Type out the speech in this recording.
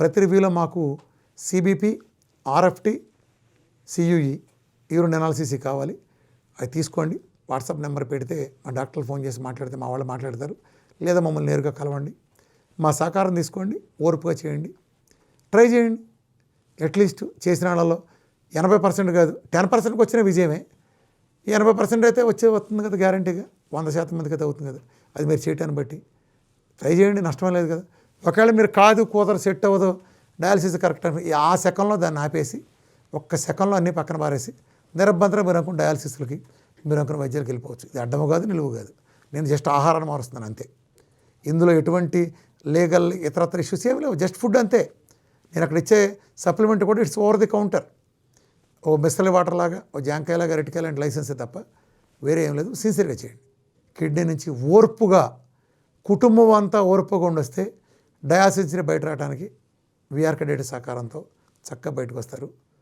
ప్రతి రివ్యూలో మాకు సిబిపి, ఆర్ఎఫ్టి, సియుఈ ఈ 2 అనాలిసిస్ కావాలి. అవి తీసుకోండి. వాట్సాప్ నెంబర్ పెడితే మా డాక్టర్లు ఫోన్ చేసి మాట్లాడితే మా వాళ్ళు మాట్లాడతారు. లేదా మమ్మల్ని నేరుగా కలవండి. మా సహకారం తీసుకోండి, ఓర్పుగా చేయండి, ట్రై చేయండి. అట్లీస్ట్ చేసిన వాళ్ళలో 80% కాదు 10%కి వచ్చిన విజయమే. 80% అయితే వస్తుంది కదా గ్యారంటీగా. 100% మందికి అయితే అవుతుంది కదా. అది మీరు చేయటాన్ని బట్టి ట్రై చేయండి, నష్టమే లేదు కదా. ఒకవేళ మీరు కాదు కూతురు సెట్ అవ్వదు, డయాలసిస్ కరెక్ట్ అని ఆ సెకండ్లో దాన్ని ఆపేసి ఒక్క సెకండ్లో అన్నీ పక్కన పారేసి నిరభ్యంతరం మీరు అనుకున్న డయాలసిస్లకి మీరు అనుకున్న వైద్యాలకు వెళ్ళిపోవచ్చు. ఇది అడ్డము కాదు, నిలువు కాదు. నేను జస్ట్ ఆహారాన్ని మారుస్తున్నాను అంతే. ఇందులో ఎటువంటి లీగల్ ఇతరత్ర ఇష్యూస్ ఏమి లేవు. జస్ట్ ఫుడ్ అంతే. నేను అక్కడ ఇచ్చే సప్లిమెంట్ కూడా ఇట్స్ ఓవర్ ది కౌంటర్. ఓ మిస్సలి వాటర్ లాగా, ఓ జాంకాయలాగా, అరటికాయ లాంటి లైసెన్సే తప్ప వేరే ఏం లేదు. సిన్సియర్గా చేయండి. కిడ్నీ నుంచి ఓర్పుగా కుటుంబం అంతా ఓర్పుగా ఉండొస్తే డయాలసిస్ బయట రావడానికి వీఆర్కే డేటా సహకారంతో చక్కగా బయటకు వస్తారు.